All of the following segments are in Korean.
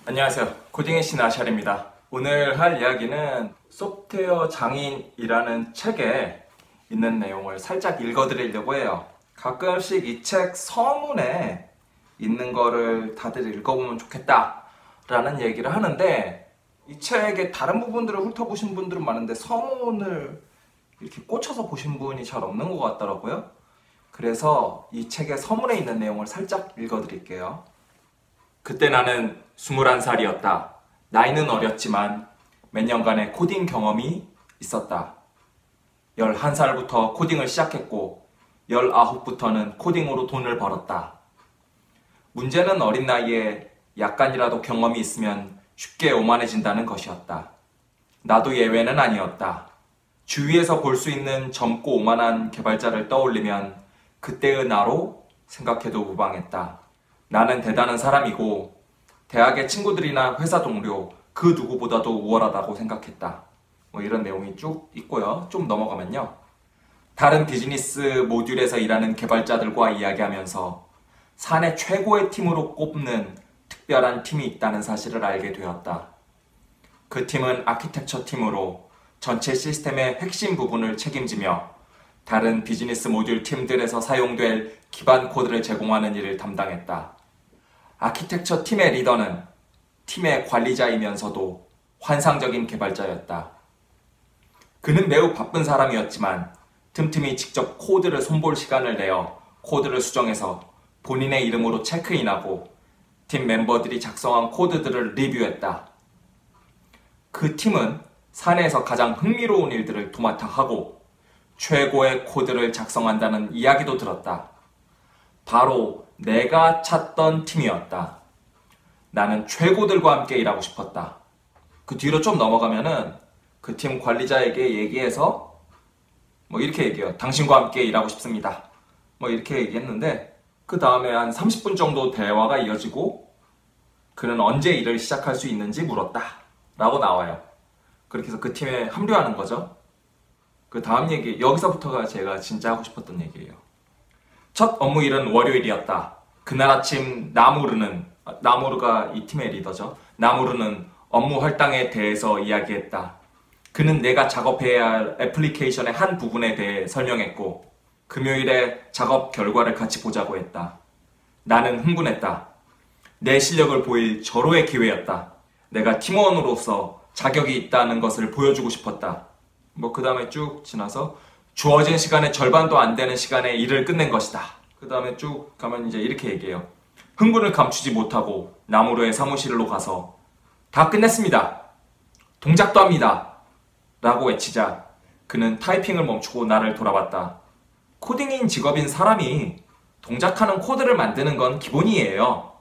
안녕하세요. 코딩의 신 아샬입니다. 오늘 할 이야기는 소프트웨어 장인이라는 책에 있는 내용을 살짝 읽어드리려고 해요. 가끔씩 이 책 서문에 있는 거를 다들 읽어보면 좋겠다 라는 얘기를 하는데, 이 책의 다른 부분들을 훑어보신 분들은 많은데 서문을 이렇게 꽂혀서 보신 분이 잘 없는 것 같더라고요. 그래서 이 책의 서문에 있는 내용을 살짝 읽어드릴게요. 그때 나는 21살이었다. 나이는 어렸지만 몇 년간의 코딩 경험이 있었다. 11살부터 코딩을 시작했고 19부터는 코딩으로 돈을 벌었다. 문제는 어린 나이에 약간이라도 경험이 있으면 쉽게 오만해진다는 것이었다. 나도 예외는 아니었다. 주위에서 볼 수 있는 젊고 오만한 개발자를 떠올리면 그때의 나로 생각해도 무방했다. 나는 대단한 사람이고 대학의 친구들이나 회사 동료 그 누구보다도 우월하다고 생각했다. 이런 내용이 쭉 있고요. 좀 넘어가면요. 다른 비즈니스 모듈에서 일하는 개발자들과 이야기하면서 사내 최고의 팀으로 꼽는 특별한 팀이 있다는 사실을 알게 되었다. 그 팀은 아키텍처 팀으로 전체 시스템의 핵심 부분을 책임지며 다른 비즈니스 모듈 팀들에서 사용될 기반 코드를 제공하는 일을 담당했다. 아키텍처 팀의 리더는 팀의 관리자이면서도 환상적인 개발자였다. 그는 매우 바쁜 사람이었지만 틈틈이 직접 코드를 손볼 시간을 내어 코드를 수정해서 본인의 이름으로 체크인하고 팀 멤버들이 작성한 코드들을 리뷰했다. 그 팀은 사내에서 가장 흥미로운 일들을 도맡아 하고 최고의 코드를 작성한다는 이야기도 들었다. 바로 내가 찾던 팀이었다. 나는 최고들과 함께 일하고 싶었다. 그 뒤로 좀 넘어가면은 그 팀 관리자에게 얘기해서 이렇게 얘기해요. 당신과 함께 일하고 싶습니다. 이렇게 얘기했는데, 그 다음에 한 30분 정도 대화가 이어지고 그는 언제 일을 시작할 수 있는지 물었다 라고 나와요. 그렇게 해서 그 팀에 합류하는 거죠. 그 다음 얘기, 여기서부터가 제가 진짜 하고 싶었던 얘기예요. 첫 업무일은 월요일이었다. 그날 아침 나무르가 이 팀의 리더죠. 나무르는 업무 할당에 대해서 이야기했다. 그는 내가 작업해야 할 애플리케이션의 한 부분에 대해 설명했고 금요일에 작업 결과를 같이 보자고 했다. 나는 흥분했다. 내 실력을 보일 절호의 기회였다. 내가 팀원으로서 자격이 있다는 것을 보여주고 싶었다. 그 다음에 쭉 지나서 주어진 시간의 절반도 안 되는 시간에 일을 끝낸 것이다. 그 다음에 쭉 가면 이제 이렇게 얘기해요. 흥분을 감추지 못하고 나무르의 사무실로 가서 다 끝냈습니다. 동작도 합니다. 라고 외치자 그는 타이핑을 멈추고 나를 돌아봤다. 코딩인 직업인 사람이 동작하는 코드를 만드는 건 기본이에요.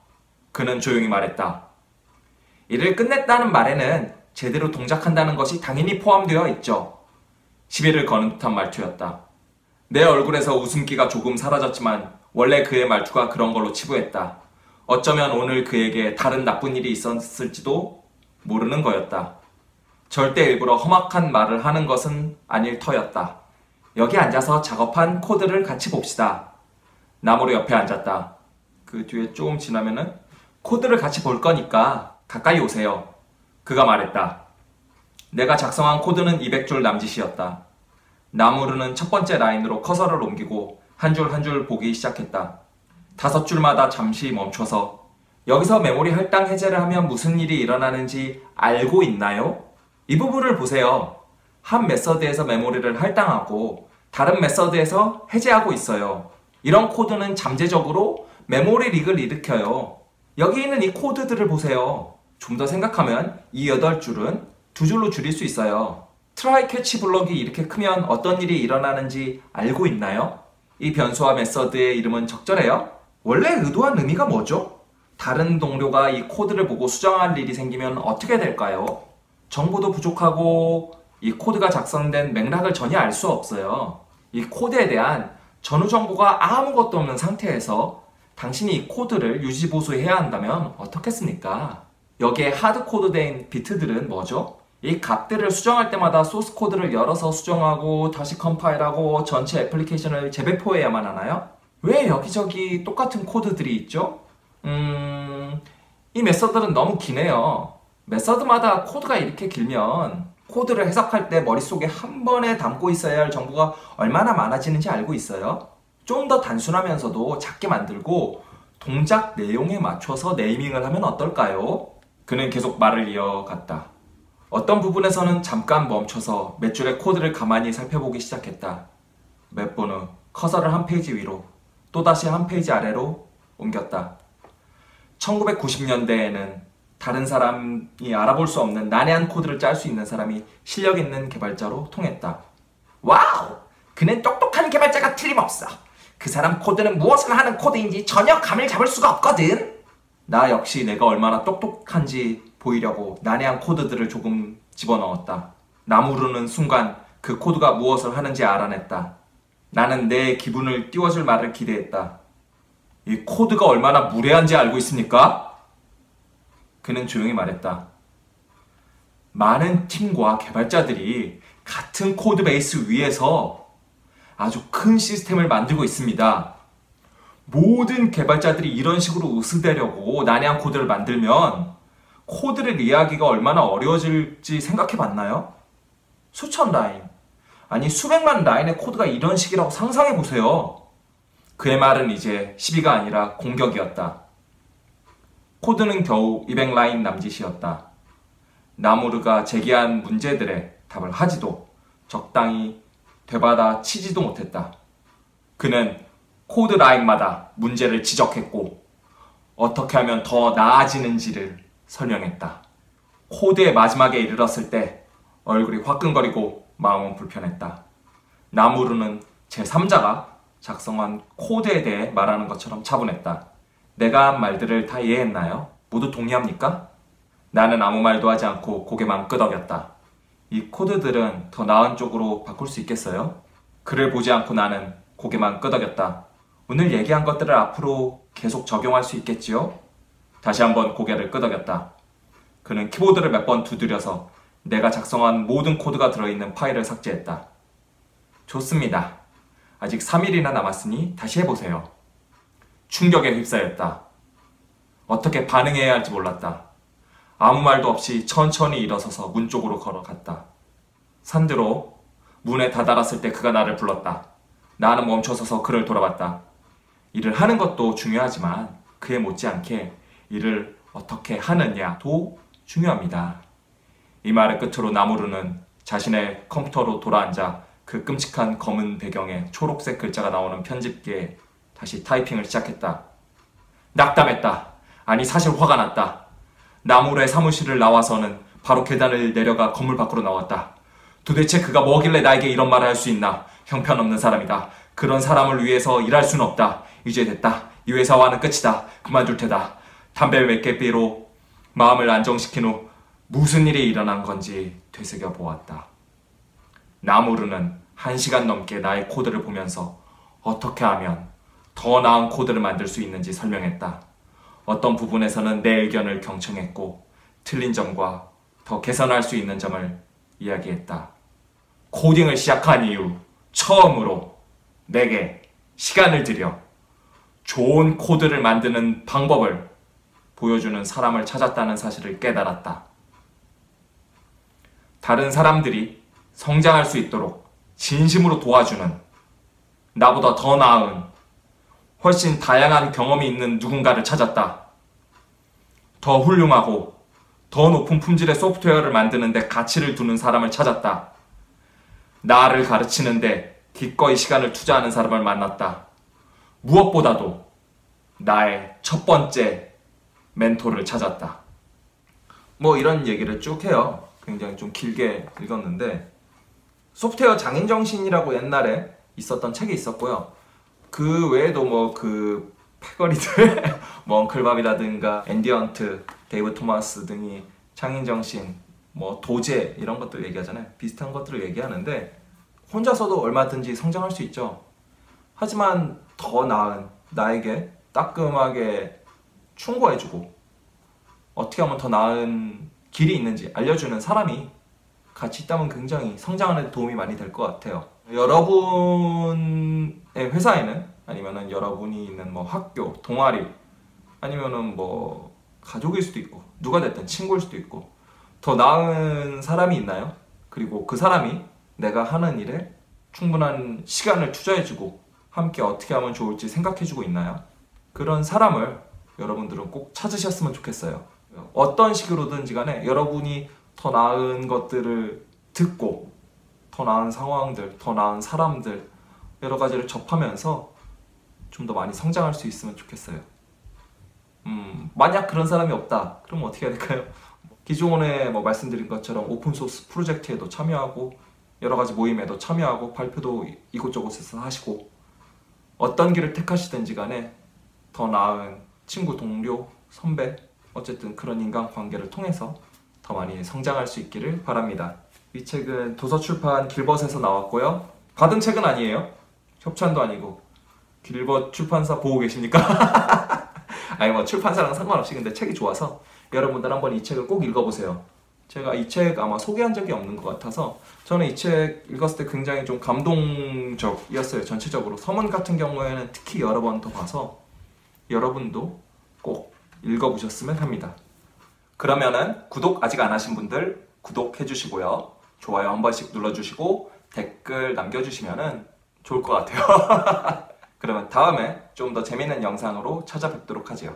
그는 조용히 말했다. 일을 끝냈다는 말에는 제대로 동작한다는 것이 당연히 포함되어 있죠. 시비를 거는 듯한 말투였다. 내 얼굴에서 웃음기가 조금 사라졌지만 원래 그의 말투가 그런 걸로 치부했다. 어쩌면 오늘 그에게 다른 나쁜 일이 있었을지도 모르는 거였다. 절대 일부러 험악한 말을 하는 것은 아닐 터였다. 여기 앉아서 작업한 코드를 같이 봅시다. 나무로 옆에 앉았다. 그 뒤에 조금 지나면은 코드를 같이 볼 거니까 가까이 오세요. 그가 말했다. 내가 작성한 코드는 200줄 남짓이었다. 나무르는 첫 번째 라인으로 커서를 옮기고 한 줄 한 줄 보기 시작했다. 5줄마다 잠시 멈춰서 여기서 메모리 할당 해제를 하면 무슨 일이 일어나는지 알고 있나요? 이 부분을 보세요. 한 메서드에서 메모리를 할당하고 다른 메서드에서 해제하고 있어요. 이런 코드는 잠재적으로 메모리 릭을 일으켜요. 여기 있는 이 코드들을 보세요. 좀 더 생각하면 이 8줄은 2줄로 줄일 수 있어요. 트라이 캐치 블럭이 이렇게 크면 어떤 일이 일어나는지 알고 있나요? 이 변수와 메서드의 이름은 적절해요? 원래 의도한 의미가 뭐죠? 다른 동료가 이 코드를 보고 수정할 일이 생기면 어떻게 될까요? 정보도 부족하고 이 코드가 작성된 맥락을 전혀 알 수 없어요. 이 코드에 대한 전후 정보가 아무것도 없는 상태에서 당신이 이 코드를 유지 보수해야 한다면 어떻겠습니까? 여기에 하드코드된 비트들은 뭐죠? 이 값들을 수정할 때마다 소스 코드를 열어서 수정하고 다시 컴파일하고 전체 애플리케이션을 재배포해야만 하나요? 왜 여기저기 똑같은 코드들이 있죠? 이 메서드는 너무 기네요. 메서드마다 코드가 이렇게 길면 코드를 해석할 때 머릿속에 한 번에 담고 있어야 할 정보가 얼마나 많아지는지 알고 있어요? 좀 더 단순하면서도 작게 만들고 동작 내용에 맞춰서 네이밍을 하면 어떨까요? 그는 계속 말을 이어갔다. 어떤 부분에서는 잠깐 멈춰서 몇 줄의 코드를 가만히 살펴보기 시작했다. 몇 분 후 커서를 한 페이지 위로 또다시 한 페이지 아래로 옮겼다. 1990년대에는 다른 사람이 알아볼 수 없는 난해한 코드를 짤 수 있는 사람이 실력 있는 개발자로 통했다. 와우! 그는 똑똑한 개발자가 틀림없어. 그 사람 코드는 무엇을 하는 코드인지 전혀 감을 잡을 수가 없거든. 나 역시 내가 얼마나 똑똑한지 보이려고 난해한 코드들을 조금 집어넣었다. 나무르는 순간 그 코드가 무엇을 하는지 알아냈다. 나는 내 기분을 띄워줄 말을 기대했다. 이 코드가 얼마나 무례한지 알고 있습니까? 그는 조용히 말했다. 많은 팀과 개발자들이 같은 코드 베이스 위에서 아주 큰 시스템을 만들고 있습니다. 모든 개발자들이 이런 식으로 으스대려고 난해한 코드를 만들면 코드를 이해하기가 얼마나 어려워질지 생각해 봤나요? 수천 라인, 아니 수백만 라인의 코드가 이런 식이라고 상상해 보세요. 그의 말은 이제 시비가 아니라 공격이었다. 코드는 겨우 200라인 남짓이었다. 나무르가 제기한 문제들의 답을 하지도 적당히 되받아 치지도 못했다. 그는 코드 라인마다 문제를 지적했고 어떻게 하면 더 나아지는지를 설명했다. 코드의 마지막에 이르렀을 때 얼굴이 화끈거리고 마음은 불편했다. 나무르는 제3자가 작성한 코드에 대해 말하는 것처럼 차분했다. 내가 한 말들을 다 이해했나요? 모두 동의합니까? 나는 아무 말도 하지 않고 고개만 끄덕였다. 이 코드들은 더 나은 쪽으로 바꿀 수 있겠어요? 그를 보지 않고 나는 고개만 끄덕였다. 오늘 얘기한 것들을 앞으로 계속 적용할 수 있겠지요? 다시 한번 고개를 끄덕였다. 그는 키보드를 몇 번 두드려서 내가 작성한 모든 코드가 들어있는 파일을 삭제했다. 좋습니다. 아직 3일이나 남았으니 다시 해보세요. 충격에 휩싸였다. 어떻게 반응해야 할지 몰랐다. 아무 말도 없이 천천히 일어서서 문 쪽으로 걸어갔다. 산드로, 문에 다다랐을 때 그가 나를 불렀다. 나는 멈춰서서 그를 돌아봤다. 일을 하는 것도 중요하지만 그에 못지않게 일을 어떻게 하느냐도 중요합니다. 이 말을 끝으로 나무르는 자신의 컴퓨터로 돌아앉아 그 끔찍한 검은 배경에 초록색 글자가 나오는 편집기에 다시 타이핑을 시작했다. 낙담했다. 아니 사실 화가 났다. 나무르의 사무실을 나와서는 바로 계단을 내려가 건물 밖으로 나왔다. 도대체 그가 뭐길래 나에게 이런 말을 할 수 있나. 형편없는 사람이다. 그런 사람을 위해서 일할 수는 없다. 이제 됐다. 이 회사와는 끝이다. 그만둘 테다. 담배 몇 개 피로 마음을 안정시킨 후 무슨 일이 일어난 건지 되새겨 보았다. 나무르는 1시간 넘게 나의 코드를 보면서 어떻게 하면 더 나은 코드를 만들 수 있는지 설명했다. 어떤 부분에서는 내 의견을 경청했고 틀린 점과 더 개선할 수 있는 점을 이야기했다. 코딩을 시작한 이후 처음으로 내게 시간을 들여 좋은 코드를 만드는 방법을 보여주는 사람을 찾았다는 사실을 깨달았다. 다른 사람들이 성장할 수 있도록 진심으로 도와주는 나보다 더 나은 훨씬 다양한 경험이 있는 누군가를 찾았다. 더 훌륭하고 더 높은 품질의 소프트웨어를 만드는 데 가치를 두는 사람을 찾았다. 나를 가르치는데 기꺼이 시간을 투자하는 사람을 만났다. 무엇보다도 나의 첫 번째 멘토를 찾았다. 뭐 이런 얘기를 쭉 해요. 굉장히 좀 길게 읽었는데 소프트웨어 장인정신이라고 옛날에 있었던 책이 있었고요. 그 외에도 뭐 그 패거리들 뭐 엉클밥이라든가 앤디 헌트, 데이브 토마스 등이 장인정신, 뭐 도제 이런 것들 얘기하잖아요. 비슷한 것들을 얘기하는데 혼자서도 얼마든지 성장할 수 있죠. 하지만 더 나은 나에게 따끔하게 충고해주고 어떻게 하면 더 나은 길이 있는지 알려주는 사람이 같이 있다면 굉장히 성장하는 데 도움이 많이 될 것 같아요. 여러분의 회사에는 아니면은 여러분이 있는 뭐 학교, 동아리 아니면은 뭐 가족일 수도 있고 누가 됐든 친구일 수도 있고 더 나은 사람이 있나요? 그리고 그 사람이 내가 하는 일에 충분한 시간을 투자해주고 함께 어떻게 하면 좋을지 생각해주고 있나요? 그런 사람을 여러분들은 꼭 찾으셨으면 좋겠어요. 어떤 식으로든지 간에 여러분이 더 나은 것들을 듣고 더 나은 상황들, 더 나은 사람들 여러 가지를 접하면서 좀 더 많이 성장할 수 있으면 좋겠어요. 만약 그런 사람이 없다, 그럼 어떻게 해야 될까요? 기존에 말씀드린 것처럼 오픈소스 프로젝트에도 참여하고 여러 가지 모임에도 참여하고 발표도 이곳저곳에서 하시고 어떤 길을 택하시든지 간에 더 나은 친구, 동료, 선배 어쨌든 그런 인간관계를 통해서 더 많이 성장할 수 있기를 바랍니다. 이 책은 도서출판 길벗에서 나왔고요. 받은 책은 아니에요. 협찬도 아니고. 길벗 출판사 보고 계십니까? 아니 출판사랑 상관없이 근데 책이 좋아서 여러분들 한번 이 책을 꼭 읽어보세요. 제가 이 책 아마 소개한 적이 없는 것 같아서 저는 이 책 읽었을 때 굉장히 좀 감동적이었어요. 전체적으로 서문 같은 경우에는 특히 여러 번 더 봐서 여러분도 꼭 읽어보셨으면 합니다. 그러면은 구독 아직 안 하신 분들 구독해 주시고요. 좋아요 한 번씩 눌러주시고 댓글 남겨주시면은 좋을 것 같아요. 그러면 다음에 좀 더 재밌는 영상으로 찾아뵙도록 하지요.